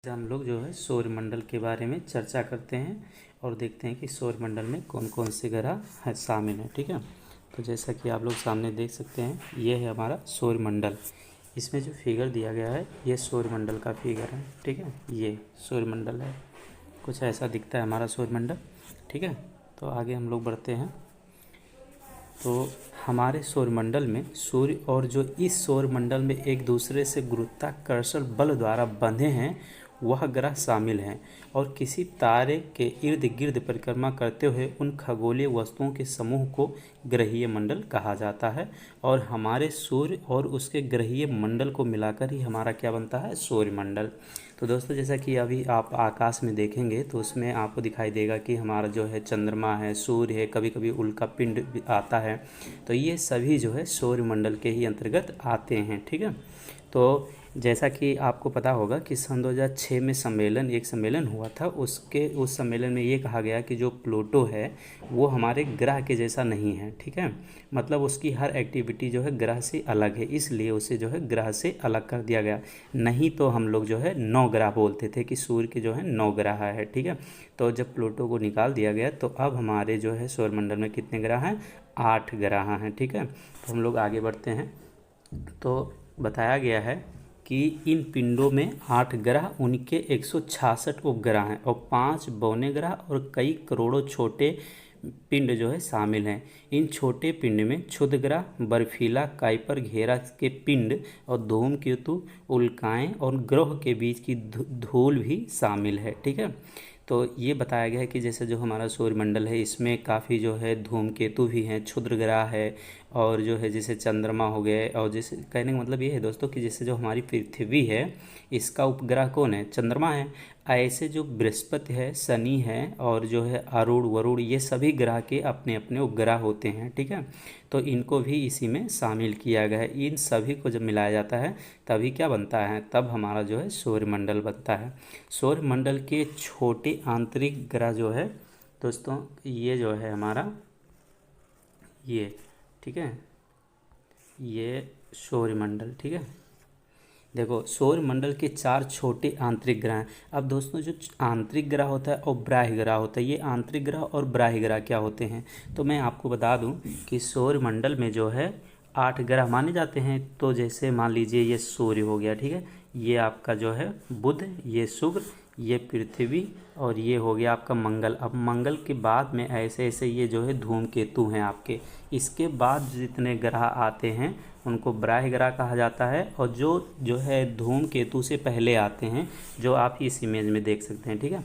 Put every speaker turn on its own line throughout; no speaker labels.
हम लोग जो है सौरमंडल के बारे में चर्चा करते हैं और देखते हैं कि सौरमंडल में कौन कौन से ग्रह है शामिल हैं। ठीक है, तो जैसा कि आप लोग सामने देख सकते हैं, ये है हमारा सौरमंडल। इसमें जो फिगर दिया गया है ये सौरमंडल का फिगर है। ठीक है, ये सौरमंडल है, कुछ ऐसा दिखता है हमारा सौरमंडल। ठीक है, तो आगे हम लोग बढ़ते हैं। तो हमारे सौरमंडल में सूर्य और जो इस सौरमंडल में एक दूसरे से गुरुत्वाकर्षण बल द्वारा बंधे हैं वह ग्रह शामिल हैं और किसी तारे के इर्द गिर्द परिक्रमा करते हुए उन खगोलीय वस्तुओं के समूह को ग्रहीय मंडल कहा जाता है। और हमारे सूर्य और उसके ग्रहीय मंडल को मिलाकर ही हमारा क्या बनता है, सौरमंडल। तो दोस्तों, जैसा कि अभी आप आकाश में देखेंगे तो उसमें आपको दिखाई देगा कि हमारा जो है चंद्रमा है, सूर्य है, कभी कभी उल्का पिंड भी आता है। तो ये सभी जो है सौरमंडल के ही अंतर्गत आते हैं। ठीक है, तो जैसा कि आपको पता होगा कि सन 2006 में एक सम्मेलन हुआ था। उस सम्मेलन में ये कहा गया कि जो प्लूटो है वो हमारे ग्रह के जैसा नहीं है। ठीक है, मतलब उसकी हर एक्टिविटी जो है ग्रह से अलग है, इसलिए उसे जो है ग्रह से अलग कर दिया गया। नहीं तो हम लोग जो है 9 ग्रह बोलते थे कि सूर्य के जो है 9 ग्रह है। ठीक है, तो जब प्लूटो को निकाल दिया गया तो अब हमारे जो है सौरमंडल में कितने ग्रह हैं, 8 ग्रह हैं। ठीक है, तो हम लोग आगे बढ़ते हैं। तो बताया गया है कि इन पिंडों में 8 ग्रह, उनके 166 उपग्रह हैं और 5 बौने ग्रह और कई करोड़ों छोटे पिंड जो है शामिल हैं। इन छोटे पिंड में क्षुद्र ग्रह, बर्फीला काइपर घेरा के पिंड और धूमकेतु, उल्काएं और ग्रह के बीच की धूल भी शामिल है। ठीक है, तो ये बताया गया है कि जैसे जो हमारा सौरमंडल है इसमें काफ़ी जो है धूमकेतु भी हैं, क्षुद्र ग्रह है और जो है जैसे चंद्रमा हो गए। और जैसे कहने का मतलब ये है दोस्तों कि जैसे जो हमारी पृथ्वी है इसका उपग्रह कौन है, चंद्रमा है। ऐसे जो बृहस्पति है, शनि है और जो है अरुण वरुण, ये सभी ग्रह के अपने अपने उपग्रह होते हैं। ठीक है, तो इनको भी इसी में शामिल किया गया है। इन सभी को जब मिलाया जाता है तभी क्या बनता है, तब हमारा जो है सौरमंडल बनता है। सौरमंडल के छोटे आंतरिक ग्रह जो है दोस्तों, ये जो है हमारा ये, ठीक है, ये सौरमंडल। ठीक है, देखो सौरमंडल के 4 छोटे आंतरिक ग्रह हैं। अब दोस्तों, जो आंतरिक ग्रह होता है और बाह्य ग्रह होता है, ये आंतरिक ग्रह और बाह्य ग्रह क्या होते हैं, तो मैं आपको बता दूं कि सौरमंडल में जो है 8 ग्रह माने जाते हैं। तो जैसे मान लीजिए ये सूर्य हो गया, ठीक है, ये आपका जो है बुध, ये शुक्र, ये पृथ्वी और ये हो गया आपका मंगल। अब मंगल के बाद में ऐसे ऐसे ये जो है धूमकेतु हैं आपके। इसके बाद जितने ग्रह आते हैं उनको बाह्य ग्रह कहा जाता है। और जो है धूमकेतु से पहले आते हैं, जो आप इस इमेज में देख सकते हैं। ठीक है,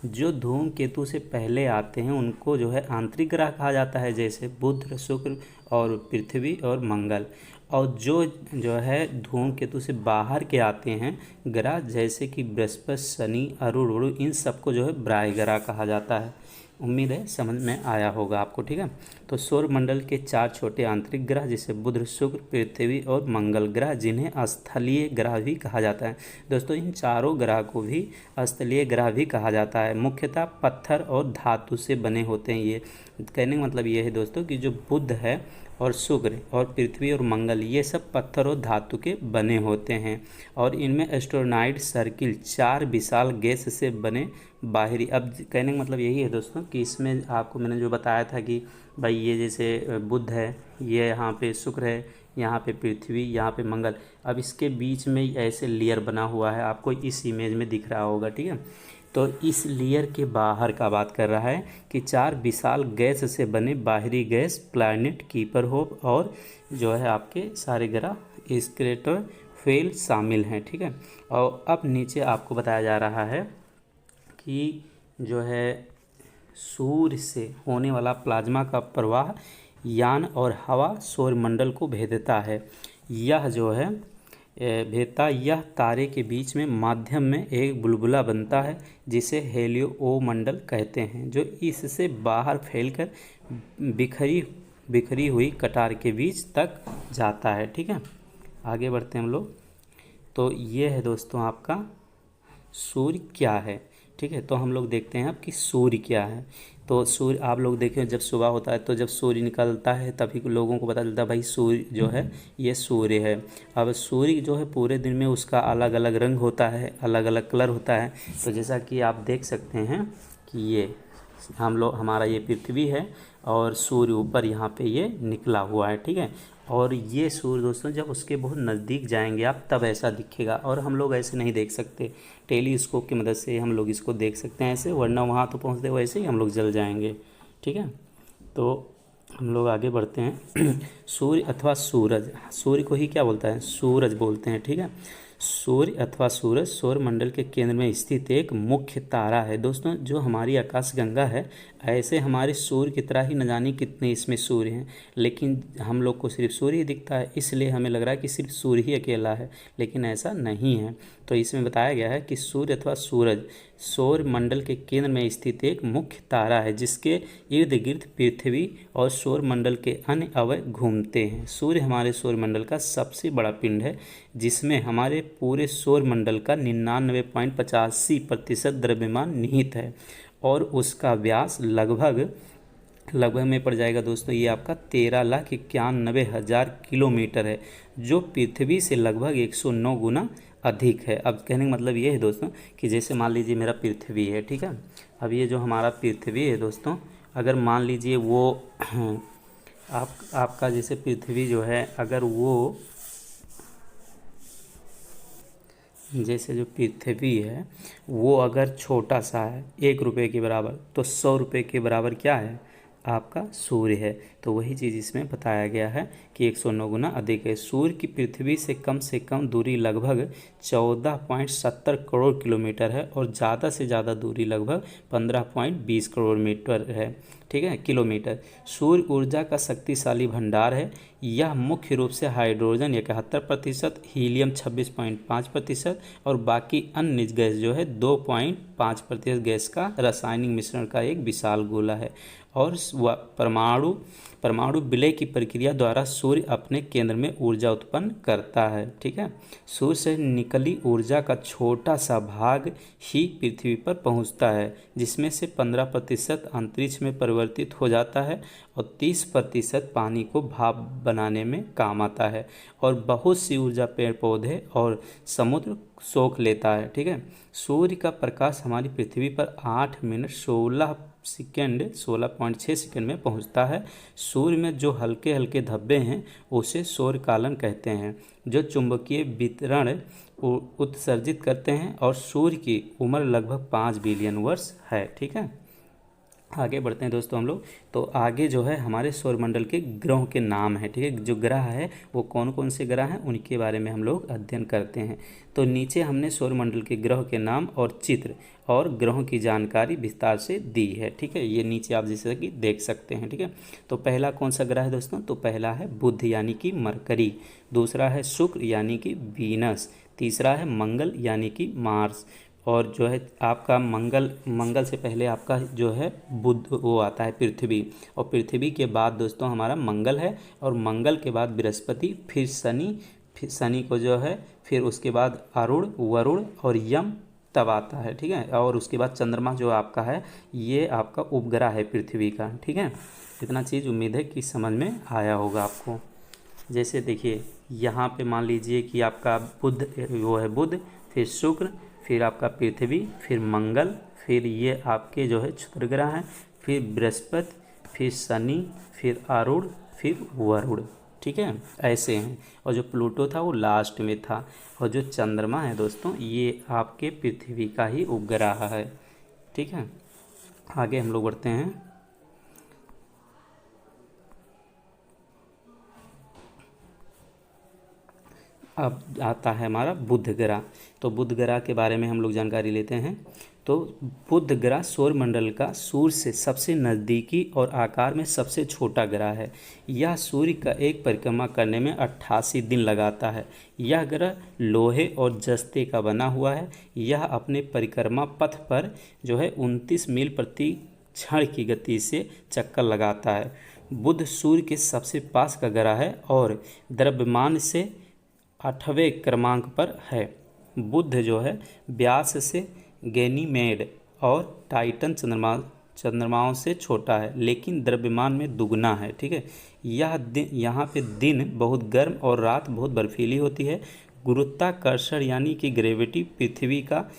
जो धूमकेतु से पहले आते हैं उनको जो है आंतरिक ग्रह कहा जाता है, जैसे बुध, शुक्र और पृथ्वी और मंगल। और जो है धूमकेतु से बाहर के आते हैं ग्रह, जैसे कि बृहस्पति, शनि, अरुण वरुण, इन सबको जो है बाह्य ग्रह कहा जाता है। उम्मीद है समझ में आया होगा आपको। ठीक है, तो सौरमंडल के 4 छोटे आंतरिक ग्रह जैसे बुध, शुक्र, पृथ्वी और मंगल ग्रह, जिन्हें स्थलीय ग्रह भी कहा जाता है। दोस्तों, इन चारों ग्रह को भी स्थलीय ग्रह भी कहा जाता है। मुख्यतः पत्थर और धातु से बने होते हैं। ये कहने का मतलब ये है दोस्तों कि जो बुध है और शुक्र और पृथ्वी और मंगल, ये सब पत्थर और धातु के बने होते हैं। और इनमें एस्ट्रोनॉइड सर्किल 4 विशाल गैस से बने बाहरी। अब कहने का मतलब यही है दोस्तों कि इसमें आपको मैंने जो बताया था कि भाई ये जैसे बुध है, ये यहाँ पे शुक्र है, यहाँ पे पृथ्वी, यहाँ पे मंगल। अब इसके बीच में ऐसे लेयर बना हुआ है, आपको इस इमेज में दिख रहा होगा। ठीक है, तो इस लेयर के बाहर का बात कर रहा है कि 4 विशाल गैस से बने बाहरी गैस प्लैनेट, कीपर होप और जो है आपके सारे ग्रह स्क्रेटर फेल शामिल हैं। ठीक है, और अब नीचे आपको बताया जा रहा है कि जो है सूर्य से होने वाला प्लाज्मा का प्रवाह यान और हवा सौरमंडल को भेदता है। यह जो है भेदता यह तारे के बीच में माध्यम में एक बुलबुला बनता है जिसे हेलियोमंडल कहते हैं, जो इससे बाहर फैलकर बिखरी हुई कटार के बीच तक जाता है। ठीक है, आगे बढ़ते हैं हम लोग। तो ये है दोस्तों आपका सूर्य क्या है। ठीक है। तो हम लोग देखते हैं अब कि सूर्य क्या है। तो सूर्य आप लोग देखें, जब सुबह होता है तो जब सूर्य निकलता है तभी लोगों को पता चलता है भाई सूर्य जो है ये सूर्य है। अब सूर्य जो है पूरे दिन में उसका अलग अलग रंग होता है, अलग अलग कलर होता है। तो जैसा कि आप देख सकते हैं कि ये हमारा ये पृथ्वी है और सूर्य ऊपर यहाँ पे ये निकला हुआ है, ठीक है। और ये सूर्य दोस्तों जब उसके बहुत नज़दीक जाएंगे आप तब ऐसा दिखेगा, और हम लोग ऐसे नहीं देख सकते। टेलीस्कोप की मदद से हम लोग इसको देख सकते हैं ऐसे, वरना वहाँ तो पहुँचते वैसे ही हम लोग जल जाएंगे, ठीक है। तो हम लोग आगे बढ़ते हैं। सूर्य अथवा सूरज, सूर्य को ही क्या बोलता है, सूरज बोलते हैं, ठीक है। सूर्य अथवा सूरज सौरमंडल के केंद्र में स्थित एक मुख्य तारा है दोस्तों, जो हमारी आकाशगंगा है। ऐसे हमारे सूर्य की तरह ही न जाने कितने इसमें सूर्य हैं, लेकिन हम लोग को सिर्फ सूर्य ही दिखता है, इसलिए हमें लग रहा है कि सिर्फ सूर्य ही अकेला है, लेकिन ऐसा नहीं है। तो इसमें बताया गया है कि सूर्य अथवा सूरज सौरमंडल के केंद्र में स्थित एक मुख्य तारा है, जिसके इर्द गिर्द पृथ्वी और सौरमंडल के अन्य अवयव घूमते हैं। सूर्य हमारे सौरमंडल का सबसे बड़ा पिंड है, जिसमें हमारे पूरे सौरमंडल का 99.85% द्रव्यमान निहित है, और उसका व्यास लगभग में पड़ जाएगा दोस्तों ये आपका 13,91,000 किलोमीटर है, जो पृथ्वी से लगभग 109 गुना अधिक है। अब कहने का मतलब ये है दोस्तों कि जैसे मान लीजिए मेरा पृथ्वी है, ठीक है। अब ये जो हमारा पृथ्वी है दोस्तों, अगर मान लीजिए वो आपका जैसे पृथ्वी जो है, अगर वो जैसे जो पृथ्वी है वो अगर छोटा सा है 1 रुपये के बराबर, तो 100 रुपये के बराबर क्या है, आपका सूर्य है। तो वही चीज़ इसमें बताया गया है कि 109 गुना अधिक है। सूर्य की पृथ्वी से कम दूरी लगभग 14.70 करोड़ किलोमीटर है, और ज़्यादा से ज़्यादा दूरी लगभग 15.20 करोड़ मीटर है, ठीक है, किलोमीटर। सूर्य ऊर्जा का शक्तिशाली भंडार है। यह मुख्य रूप से हाइड्रोजन 71%, हीलियम 26.5% और बाकी अन्य गैस जो है 2.5% गैस का रासायनिक मिश्रण का एक विशाल गोला है। और परमाणु विलय की प्रक्रिया द्वारा सूर्य अपने केंद्र में ऊर्जा उत्पन्न करता है, ठीक है। सूर्य से निकली ऊर्जा का छोटा सा भाग ही पृथ्वी पर पहुंचता है, जिसमें से 15% अंतरिक्ष में परिवर्तित हो जाता है, और 30% पानी को भाप बनाने में काम आता है, और बहुत सी ऊर्जा पेड़ पौधे और समुद्र सोख लेता है, ठीक है। सूर्य का प्रकाश हमारी पृथ्वी पर 8 मिनट 16.6 सेकंड में पहुंचता है। सूर्य में जो हल्के हल्के धब्बे हैं उसे सौरकालन कहते हैं, जो चुंबकीय वितरण उत्सर्जित करते हैं, और सूर्य की उम्र लगभग 5 बिलियन वर्ष है, ठीक है। आगे बढ़ते हैं दोस्तों हम लोग। तो आगे जो है हमारे सौरमंडल के ग्रहों के नाम है, ठीक है। जो ग्रह है वो कौन कौन से ग्रह हैं उनके बारे में हम लोग अध्ययन करते हैं। तो नीचे हमने सौरमंडल के ग्रह के नाम और चित्र और ग्रहों की जानकारी विस्तार से दी है, ठीक है। ये नीचे आप जैसे कि देख सकते हैं, ठीक है। तो पहला कौन सा ग्रह है दोस्तों, तो पहला है बुध यानी कि मरकरी, दूसरा है शुक्र यानी कि वीनस, तीसरा है मंगल यानी कि मार्स, और जो है आपका मंगल से पहले आपका जो है बुध वो आता है पृथ्वी, और पृथ्वी के बाद दोस्तों हमारा मंगल है, और मंगल के बाद बृहस्पति, फिर शनि को जो है फिर उसके बाद अरुण, वरुण और यम तब आता है, ठीक है। और उसके बाद चंद्रमा जो आपका है ये आपका उपग्रह है पृथ्वी का, ठीक है। इतना चीज़ उम्मीद है कि समझ में आया होगा आपको। जैसे देखिए यहाँ पे मान लीजिए कि आपका बुध वो है बुध, फिर शुक्र, फिर आपका पृथ्वी, फिर मंगल, फिर ये आपके जो है क्षुद्र ग्रह हैं, फिर बृहस्पति, फिर शनि, फिर अरुण, फिर वरुण, ठीक है, ऐसे हैं। और जो प्लूटो था वो लास्ट में था, और जो चंद्रमा है दोस्तों ये आपके पृथ्वी का ही उपग्रह है, ठीक है। आगे हम लोग बढ़ते हैं। अब आता है हमारा बुध ग्रह। तो बुध ग्रह के बारे में हम लोग जानकारी लेते हैं। तो बुध ग्रह सौरमंडल का सूर्य से सबसे नज़दीकी और आकार में सबसे छोटा ग्रह है। यह सूर्य का एक परिक्रमा करने में 88 दिन लगाता है। यह ग्रह लोहे और जस्ते का बना हुआ है। यह अपने परिक्रमा पथ पर जो है 29 मील प्रति क्षण की गति से चक्कर लगाता है। बुध सूर्य के सबसे पास का ग्रह है और द्रव्यमान से 8वें क्रमांक पर है। बुध जो है व्यास से गैनीमेड और टाइटन चंद्रमाओं से छोटा है, लेकिन द्रव्यमान में दुगना है। ठीक है, यहाँ पे दिन बहुत गर्म और रात बहुत बर्फीली होती है। गुरुत्वाकर्षण यानी कि ग्रेविटी पृथ्वी का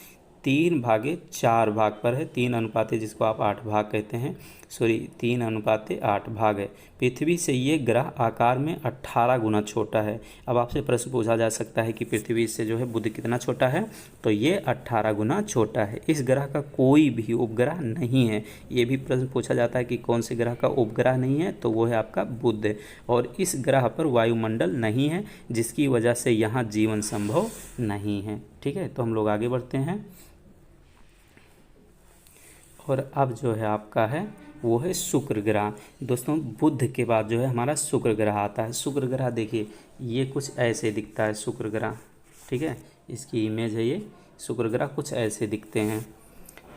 3/4 भाग पर है। 3 अनुपात जिसको आप 8 भाग कहते हैं, सॉरी 3:8 भाग है। पृथ्वी से ये ग्रह आकार में 18 गुना छोटा है। अब आपसे प्रश्न पूछा जा सकता है कि पृथ्वी से जो है बुध कितना छोटा है, तो ये 18 गुना छोटा है। इस ग्रह का कोई भी उपग्रह नहीं है। ये भी प्रश्न पूछा जाता है कि कौन से ग्रह का उपग्रह नहीं है, तो वो है आपका बुध। और इस ग्रह पर वायुमंडल नहीं है, जिसकी वजह से यहाँ जीवन संभव नहीं है। ठीक है, तो हम लोग आगे बढ़ते हैं। और अब जो है आपका है वो है शुक्र ग्रह। दोस्तों, बुध के बाद जो है हमारा शुक्र ग्रह आता है। शुक्र ग्रह देखिए ये कुछ ऐसे दिखता है शुक्र ग्रह। ठीक है, इसकी इमेज है ये। शुक्र ग्रह कुछ ऐसे दिखते हैं।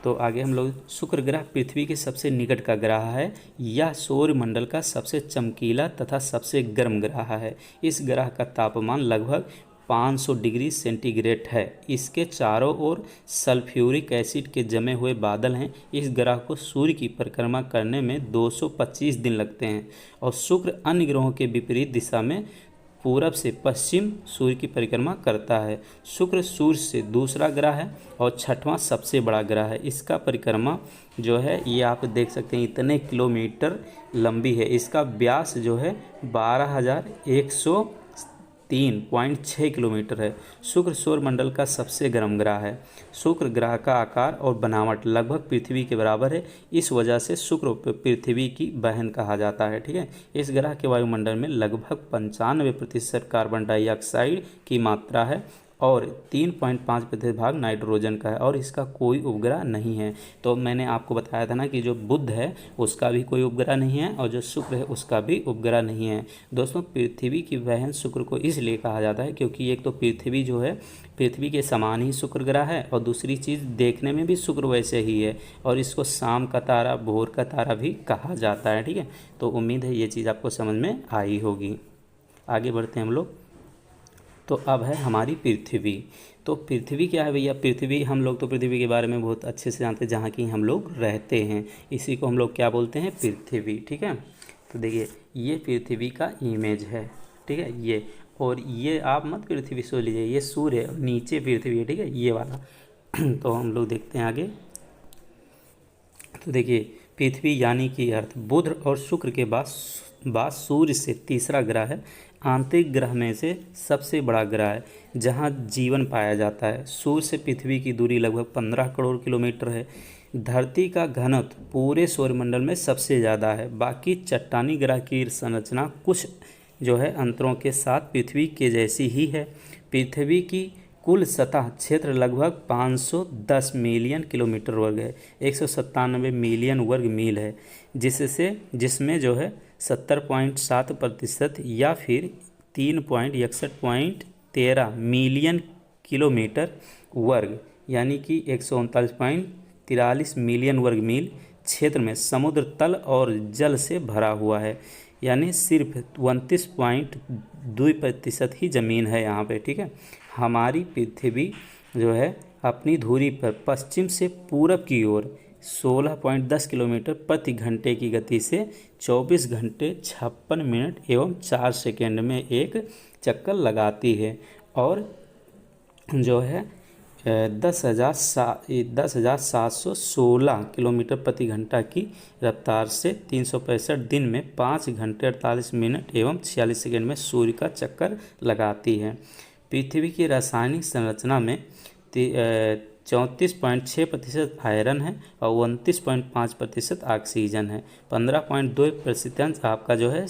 तो आगे हम लोग, शुक्र ग्रह पृथ्वी के सबसे निकट का ग्रह है। यह सौरमंडल का सबसे चमकीला तथा सबसे गर्म ग्रह है। इस ग्रह का तापमान लगभग 500 डिग्री सेंटीग्रेड है। इसके चारों ओर सल्फ्यूरिक एसिड के जमे हुए बादल हैं। इस ग्रह को सूर्य की परिक्रमा करने में 225 दिन लगते हैं। और शुक्र अन्य ग्रहों के विपरीत दिशा में पूरब से पश्चिम सूर्य की परिक्रमा करता है। शुक्र सूर्य से दूसरा ग्रह है और छठवां सबसे बड़ा ग्रह है। इसका परिक्रमा जो है ये आप देख सकते हैं इतने किलोमीटर लंबी है। इसका व्यास जो है 12,103.6 किलोमीटर है। शुक्र सौरमंडल का सबसे गर्म ग्रह है। शुक्र ग्रह का आकार और बनावट लगभग पृथ्वी के बराबर है। इस वजह से शुक्र पृथ्वी की बहन कहा जाता है। ठीक है, इस ग्रह के वायुमंडल में लगभग 95% कार्बन डाइऑक्साइड की मात्रा है और 3.5% भाग नाइट्रोजन का है। और इसका कोई उपग्रह नहीं है। तो मैंने आपको बताया था ना कि जो बुध है उसका भी कोई उपग्रह नहीं है और जो शुक्र है उसका भी उपग्रह नहीं है। दोस्तों, पृथ्वी की बहन शुक्र को इसलिए कहा जाता है क्योंकि एक तो पृथ्वी जो है पृथ्वी के समान ही शुक्र ग्रह है, और दूसरी चीज़ देखने में भी शुक्र वैसे ही है, और इसको शाम का तारा, भोर का तारा भी कहा जाता है। ठीक है, तो उम्मीद है ये चीज़ आपको समझ में आई होगी। आगे बढ़ते हैं हम लोग। तो अब है हमारी पृथ्वी। तो पृथ्वी क्या है भैया? पृथ्वी, हम लोग तो पृथ्वी के बारे में बहुत अच्छे से जानते हैं, जहाँ की हम लोग रहते हैं, इसी को हम लोग क्या बोलते हैं? पृथ्वी। ठीक है, तो देखिए ये पृथ्वी का इमेज है। ठीक है, ये, और ये आप मत पृथ्वी सोच लीजिए, ये सूर्य है, नीचे पृथ्वी है। ठीक है, ये वाला। तो हम लोग देखते हैं आगे। तो देखिए पृथ्वी यानी कि अर्थ, बुध और शुक्र के बाद सूर्य से तीसरा ग्रह है। आंतरिक ग्रह में से सबसे बड़ा ग्रह है जहाँ जीवन पाया जाता है। सूर्य से पृथ्वी की दूरी लगभग 15 करोड़ किलोमीटर है। धरती का घनत्व पूरे सौरमंडल में सबसे ज़्यादा है। बाकी चट्टानी ग्रह की संरचना कुछ जो है अंतरों के साथ पृथ्वी के जैसी ही है। पृथ्वी की कुल सतह क्षेत्र लगभग 510 मिलियन किलोमीटर वर्ग है, 197 मिलियन वर्ग मील है, जिसमें जो है 70.7% या फिर 3.61.13 मिलियन किलोमीटर वर्ग यानी कि 139.43 मिलियन वर्ग मील क्षेत्र में समुद्र तल और जल से भरा हुआ है। यानी सिर्फ 29.2% ही ज़मीन है यहाँ पे। ठीक है, हमारी पृथ्वी जो है अपनी धुरी पर पश्चिम से पूरब की ओर 16.10 किलोमीटर प्रति घंटे की गति से 24 घंटे 56 मिनट एवं 4 सेकेंड में एक चक्कर लगाती है, और जो है 10,716 किलोमीटर प्रति घंटा की रफ्तार से 365 दिन में 5 घंटे 48 मिनट एवं 46 सेकेंड में सूर्य का चक्कर लगाती है। पृथ्वी की रासायनिक संरचना में 34.6% आयरन है और 29.5% ऑक्सीजन है। 15.2% आपका जो है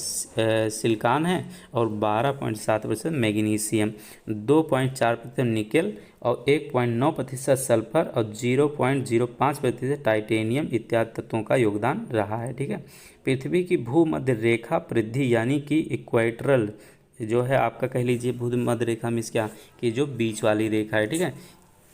सिलिकॉन है और 12.7% मैग्नीशियम, 2.4% निकेल और 1.9% सल्फर और 0.05% टाइटेनियम इत्यादि तत्वों का योगदान रहा है। ठीक है, पृथ्वी की भूमध्य रेखा परिधि यानी कि इक्वेटरल जो है आपका, कह लीजिए भूमध्य रेखा में क्या कि जो बीच वाली रेखा है। ठीक है,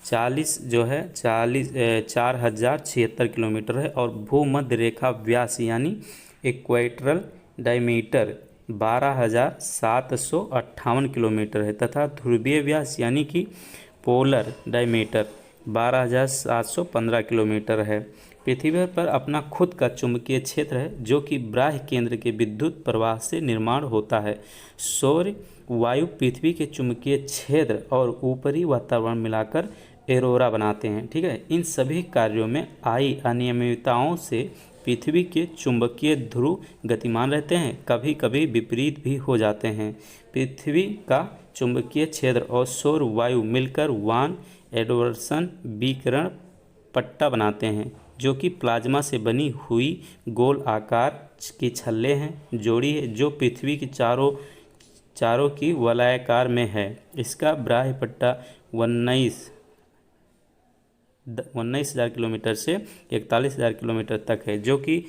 4,076 किलोमीटर है, और भूमध्य रेखा व्यास यानी इक्वेटरल डायमीटर 12,758 किलोमीटर है, तथा ध्रुवीय व्यास यानी कि पोलर डायमीटर 12,715 किलोमीटर है। पृथ्वी पर अपना खुद का चुंबकीय क्षेत्र है जो कि बाह्य केंद्र के विद्युत प्रवाह से निर्माण होता है। सौर वायु पृथ्वी के चुंबकीय क्षेत्र और ऊपरी वातावरण मिलाकर एरोरा बनाते हैं। ठीक है, इन सभी कार्यों में आई अनियमितताओं से पृथ्वी के चुंबकीय ध्रुव गतिमान रहते हैं, कभी कभी विपरीत भी हो जाते हैं। पृथ्वी का चुंबकीय क्षेत्र और सौर वायु मिलकर वान एडवर्सन विकिरण पट्टा बनाते हैं जो कि प्लाज्मा से बनी हुई गोल आकार की छल्ले हैं जोड़ी है जो पृथ्वी की चारों की वलयाकार में है। इसका बाह्य पट्टा 19,000 किलोमीटर से 41,000 किलोमीटर तक है, जो कि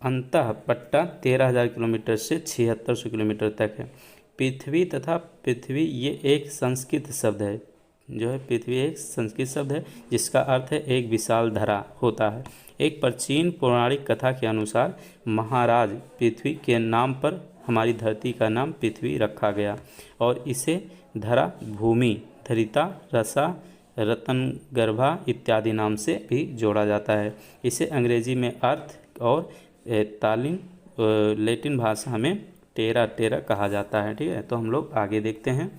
अंतः पट्टा 13,000 किलोमीटर से 7600 किलोमीटर तक है। पृथ्वी तथा पृथ्वी ये एक संस्कृत शब्द है, जो है पृथ्वी एक संस्कृत शब्द है जिसका अर्थ है एक विशाल धरा होता है। एक प्राचीन पौराणिक कथा के अनुसार महाराज पृथ्वी के नाम पर हमारी धरती का नाम पृथ्वी रखा गया और इसे धरा, भूमि, धरिता, रसा, रत्नगर्भा इत्यादि नाम से भी जोड़ा जाता है। इसे अंग्रेजी में अर्थ और लैटिन भाषा में टेरा कहा जाता है। ठीक है, तो हम लोग आगे देखते हैं।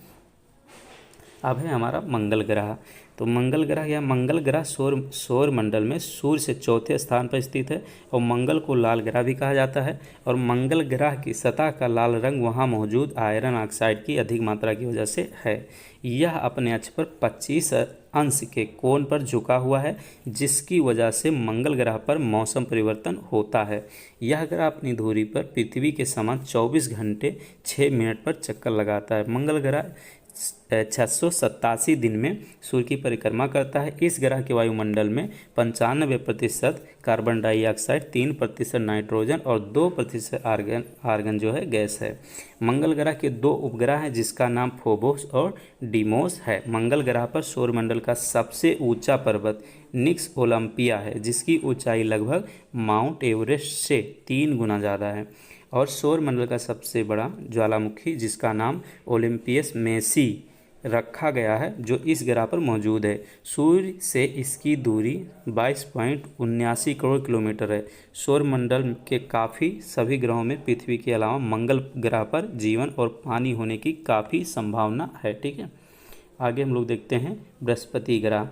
अब है हमारा मंगल ग्रह। तो मंगल ग्रह या मंगल ग्रह सौर मंडल में सूर्य से चौथे स्थान पर स्थित है और मंगल को लाल ग्रह भी कहा जाता है। और मंगल ग्रह की सतह का लाल रंग वहां मौजूद आयरन ऑक्साइड की अधिक मात्रा की वजह से है। यह अपने अक्ष पर 25 अंश के कोण पर झुका हुआ है, जिसकी वजह से मंगल ग्रह पर मौसम परिवर्तन होता है। यह ग्रह अपनी धुरी पर पृथ्वी के समान 24 घंटे 6 मिनट पर चक्कर लगाता है। मंगल ग्रह 687 दिन में सूर्य की परिक्रमा करता है। इस ग्रह के वायुमंडल में 95% कार्बन डाइऑक्साइड, 3% नाइट्रोजन और 2% आर्गन जो है गैस है। मंगल ग्रह के 2 उपग्रह हैं जिसका नाम फोबोस और डीमोस है। मंगल ग्रह पर सौरमंडल का सबसे ऊंचा पर्वत निक्स ओलंपिया है, जिसकी ऊंचाई लगभग माउंट एवरेस्ट से 3 गुना ज़्यादा है। और सौरमंडल का सबसे बड़ा ज्वालामुखी जिसका नाम ओलंपियस मेसी रखा गया है, जो इस ग्रह पर मौजूद है। सूर्य से इसकी दूरी 22.79 करोड़ किलोमीटर है। सौरमंडल के काफ़ी सभी ग्रहों में पृथ्वी के अलावा मंगल ग्रह पर जीवन और पानी होने की काफ़ी संभावना है। ठीक है, आगे हम लोग देखते हैं बृहस्पति ग्रह।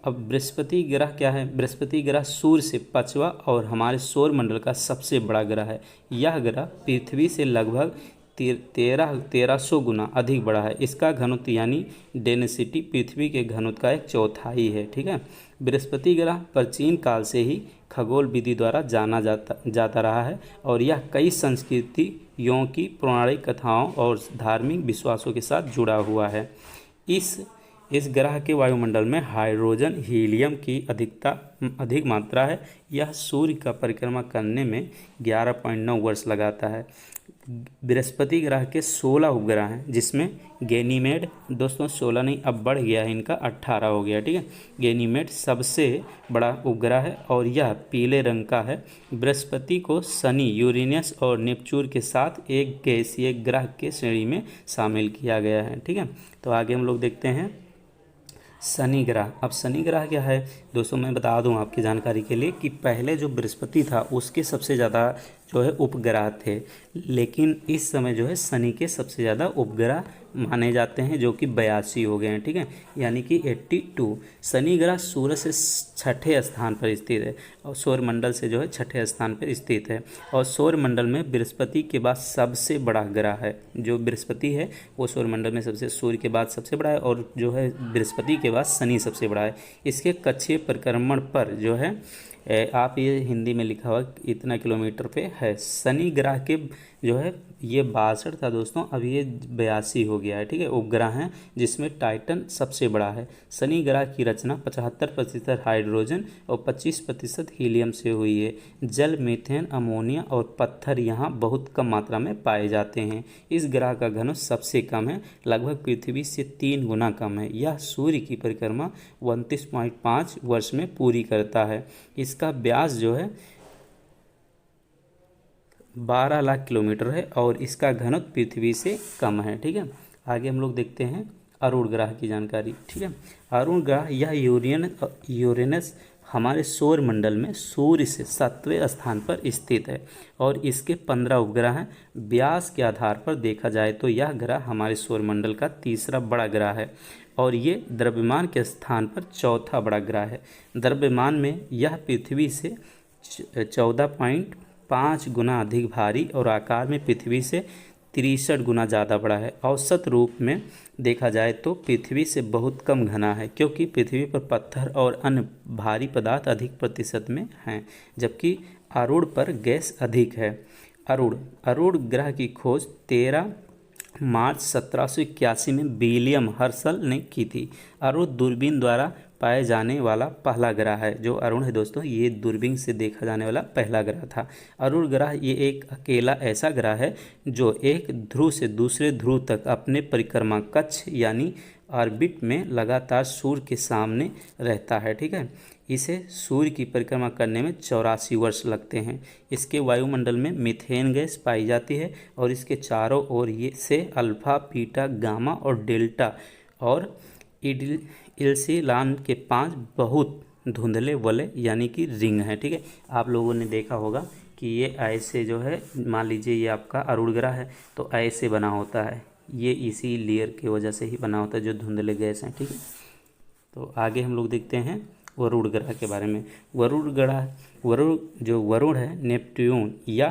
अब बृहस्पति ग्रह क्या है? बृहस्पति ग्रह सूर्य से 5वां और हमारे सौर मंडल का सबसे बड़ा ग्रह है। यह ग्रह पृथ्वी से लगभग 1300 गुना अधिक बड़ा है। इसका घनत्व यानी डेंसिटी पृथ्वी के घनत्व का 1/4 है। ठीक है, बृहस्पति ग्रह प्राचीन काल से ही खगोल विधि द्वारा जाना जाता रहा है और यह कई संस्कृतियों की पौराणिक कथाओं और धार्मिक विश्वासों के साथ जुड़ा हुआ है। इस ग्रह के वायुमंडल में हाइड्रोजन हीलियम की अधिक मात्रा है। यह सूर्य का परिक्रमा करने में 11.9 वर्ष लगाता है। बृहस्पति ग्रह के 16 उपग्रह हैं, जिसमें गैनीमेड, दोस्तों 16 नहीं अब बढ़ गया है, इनका 18 हो गया। ठीक है, गैनीमेड सबसे बड़ा उपग्रह है और यह पीले रंग का है। बृहस्पति को शनि, यूरेनस और नेपच्यून के साथ एक गैसीय ग्रह के श्रेणी में शामिल किया गया है। ठीक है, तो आगे हम लोग देखते हैं शनि ग्रह। अब शनि ग्रह क्या है दोस्तों, मैं बता दूं आपकी जानकारी के लिए कि पहले जो बृहस्पति था उसके सबसे ज़्यादा जो है उपग्रह थे, लेकिन इस समय जो है शनि के सबसे ज़्यादा उपग्रह माने जाते हैं, जो कि 82 हो गए हैं। ठीक है, यानी कि 82। शनि ग्रह सूर्य से 6ठे स्थान पर स्थित है और सौरमंडल से जो है 6ठे स्थान पर स्थित है। और सौरमंडल में बृहस्पति के बाद सबसे बड़ा ग्रह है। जो बृहस्पति है वो सौरमंडल में सूर्य के बाद सबसे बड़ा है और जो है बृहस्पति के बाद शनि सबसे बड़ा है। इसके कक्षीय परिक्रमण पर जो है आप ये हिंदी में लिखा हुआ इतना किलोमीटर पे है। शनि ग्रह के जो है ये 62 था दोस्तों, अभी ये 82 हो गया है। ठीक है, उपग्रह हैं जिसमें टाइटन सबसे बड़ा है। शनि ग्रह की रचना 75% हाइड्रोजन और 25% हीलियम से हुई है। जल, मीथेन, अमोनिया और पत्थर यहाँ बहुत कम मात्रा में पाए जाते हैं। इस ग्रह का घनत्व सबसे कम है, लगभग पृथ्वी से 3 गुना कम है। यह सूर्य की परिक्रमा 29.5 वर्ष में पूरी करता है। इसका व्यास जो है 12 लाख किलोमीटर है और इसका घनत्व पृथ्वी से कम है। ठीक है, आगे हम लोग देखते हैं अरुण ग्रह की जानकारी। ठीक है, अरुण ग्रह यह यूरेनस हमारे सौर मंडल में सूर्य से 7वें स्थान पर स्थित है और इसके 15 उपग्रह हैं। व्यास के आधार पर देखा जाए तो यह ग्रह हमारे सौर मंडल का तीसरा बड़ा ग्रह है और ये द्रव्यमान के स्थान पर चौथा बड़ा ग्रह है। द्रव्यमान में यह पृथ्वी से 14.5 गुना अधिक भारी और आकार में पृथ्वी से 63 गुना ज़्यादा बड़ा है। औसत रूप में देखा जाए तो पृथ्वी से बहुत कम घना है, क्योंकि पृथ्वी पर पत्थर और अन्य भारी पदार्थ अधिक प्रतिशत में हैं, जबकि अरुण पर गैस अधिक है। अरुण ग्रह की खोज 13 मार्च 1781 में विलियम हर्शल ने की थी। अरुण दूरबीन द्वारा पाए जाने वाला पहला ग्रह है। जो अरुण है दोस्तों, ये दूरबीन से देखा जाने वाला पहला ग्रह था। अरुण ग्रह ये एक अकेला ऐसा ग्रह है जो एक ध्रुव से दूसरे ध्रुव तक अपने परिक्रमा कक्ष यानी ऑर्बिट में लगातार सूर्य के सामने रहता है। ठीक है, इसे सूर्य की परिक्रमा करने में 84 वर्ष लगते हैं। इसके वायुमंडल में मीथेन गैस पाई जाती है और इसके चारों ओर ये से अल्फा, बीटा, गामा और डेल्टा और इल्सीलान के 5 बहुत धुंधले वलय यानी कि रिंग हैं। ठीक है, आप लोगों ने देखा होगा कि ये ऐसे जो है, मान लीजिए ये आपका अरुण ग्रह है तो ऐसे बना होता है, ये इसी लेयर की वजह से ही बना होता है जो धुंधले गैस हैं। ठीक है, तो आगे हम लोग देखते हैं वरुण ग्रह के बारे में। वरुण है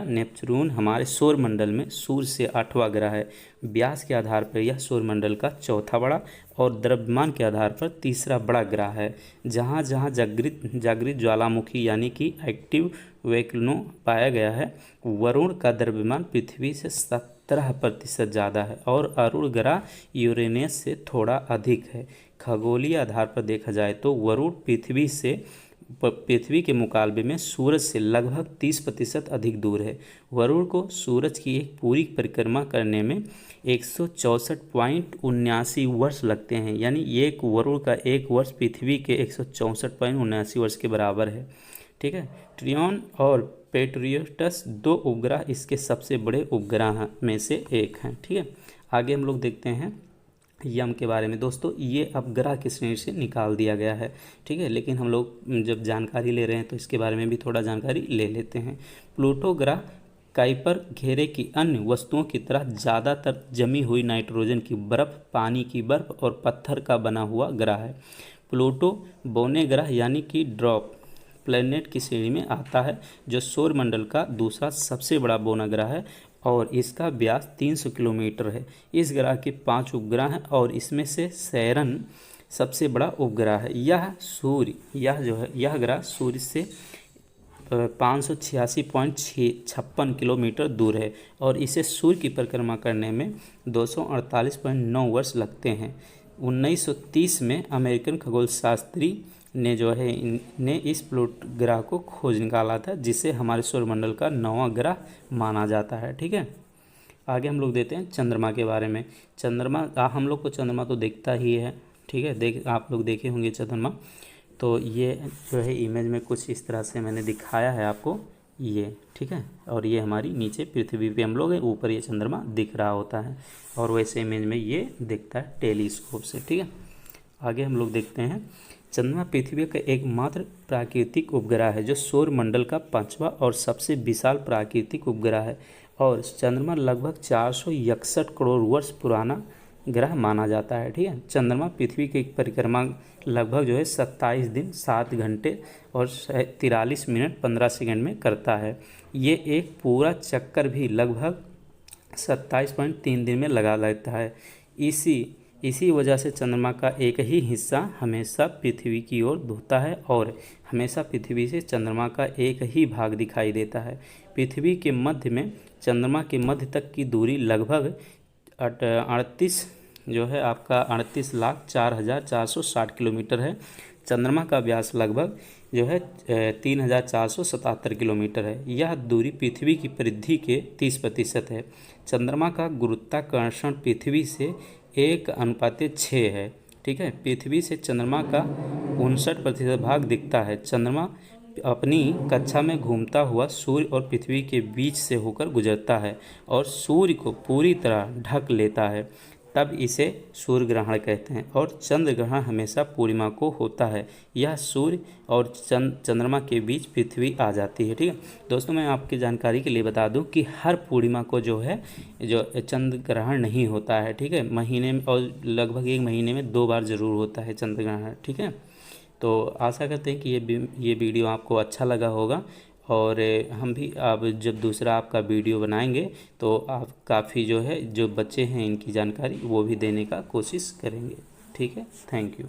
नेपच्यून हमारे सौर मंडल में सूर्य से 8वां ग्रह है। व्यास के आधार पर यह सौर मंडल का चौथा बड़ा और द्रव्यमान के आधार पर तीसरा बड़ा ग्रह है। जहाँ जहाँ जागृत ज्वालामुखी यानी कि एक्टिव वोल्केनो पाया गया है, वरुण का द्रव्यमान पृथ्वी से 17% ज़्यादा है और अरुण ग्रह यूरेनस से थोड़ा अधिक है। खगोलीय आधार पर देखा जाए तो वरुण पृथ्वी के मुकाबले में सूरज से लगभग 30% अधिक दूर है। वरुण को सूरज की एक पूरी परिक्रमा करने में 164.79 वर्ष लगते हैं, यानी एक वरुण का एक वर्ष पृथ्वी के 164.79 वर्ष के बराबर है। ठीक है, ट्रियन और पेट्रियोटस 2 उपग्रह इसके सबसे बड़े उपग्रह में से एक हैं। ठीक है, आगे हम लोग देखते हैं यम के बारे में। दोस्तों, ये अब ग्रह की श्रेणी से निकाल दिया गया है। ठीक है, लेकिन हम लोग जब जानकारी ले रहे हैं तो इसके बारे में भी थोड़ा जानकारी ले लेते हैं। प्लूटो ग्रह काइपर घेरे की अन्य वस्तुओं की तरह ज़्यादातर जमी हुई नाइट्रोजन की बर्फ़, पानी की बर्फ़ और पत्थर का बना हुआ ग्रह है। प्लूटो बौने ग्रह यानी कि ड्रॉप प्लैनेट की श्रेणी में आता है, जो सौर मंडल का दूसरा सबसे बड़ा बौना ग्रह है और इसका व्यास 300 किलोमीटर है। इस ग्रह के 5 उपग्रह हैं और इसमें से सैरन सबसे बड़ा उपग्रह है। यह ग्रह सूर्य से 586.56 किलोमीटर दूर है और इसे सूर्य की परिक्रमा करने में 248.9 वर्ष लगते हैं। 1930 में अमेरिकन खगोलशास्त्री ने इस प्लूटो ग्रह को खोज निकाला था, जिसे हमारे सौरमंडल का 9वां ग्रह माना जाता है। ठीक है, आगे हम लोग देते हैं चंद्रमा के बारे में। चंद्रमा, हम लोग को चंद्रमा तो दिखता ही है। ठीक है, आप लोग देखे होंगे चंद्रमा। तो ये जो है इमेज में कुछ इस तरह से मैंने दिखाया है आपको ये। ठीक है, और ये हमारी नीचे पृथ्वी पे हम लोग हैं, ऊपर ये चंद्रमा दिख रहा होता है और वैसे इमेज में ये दिखता है टेलीस्कोप से। ठीक है, आगे हम लोग देखते हैं चंद्रमा पृथ्वी का एकमात्र प्राकृतिक उपग्रह है जो सौर मंडल का 5वां और सबसे विशाल प्राकृतिक उपग्रह है और चंद्रमा लगभग 461 करोड़ वर्ष पुराना ग्रह माना जाता है। ठीक है, चंद्रमा पृथ्वी की परिक्रमा लगभग 27 दिन 7 घंटे और 43 मिनट 15 सेकंड में करता है। ये एक पूरा चक्कर भी लगभग 27.3 दिन में लगा लेता है। इसी वजह से चंद्रमा का एक ही हिस्सा हमेशा पृथ्वी की ओर होता है और हमेशा पृथ्वी से चंद्रमा का एक ही भाग दिखाई देता है। पृथ्वी के मध्य में चंद्रमा के मध्य तक की दूरी लगभग 38,04,460 किलोमीटर है। चंद्रमा का व्यास लगभग 3,477 किलोमीटर है। यह दूरी पृथ्वी की परिधि के 30% है। चंद्रमा का गुरुत्वाकर्षण पृथ्वी से 1:6 है। ठीक है, पृथ्वी से चंद्रमा का 59% भाग दिखता है। चंद्रमा अपनी कक्षा में घूमता हुआ सूर्य और पृथ्वी के बीच से होकर गुजरता है और सूर्य को पूरी तरह ढक लेता है। तब इसे सूर्य ग्रहण कहते हैं। और चंद्र ग्रहण हमेशा पूर्णिमा को होता है। यह सूर्य और चंद्रमा के बीच पृथ्वी आ जाती है। ठीक है दोस्तों, मैं आपकी जानकारी के लिए बता दूं कि हर पूर्णिमा को जो है जो चंद्र ग्रहण नहीं होता है। ठीक है, महीने में और लगभग एक महीने में 2 बार ज़रूर होता है चंद्र ग्रहण। ठीक है, तो आशा करते हैं कि ये वीडियो आपको अच्छा लगा होगा। और हम भी अब जब दूसरा आपका वीडियो बनाएंगे तो आप काफ़ी जो है जो बच्चे हैं इनकी जानकारी वो भी देने का कोशिश करेंगे। ठीक है, थैंक यू।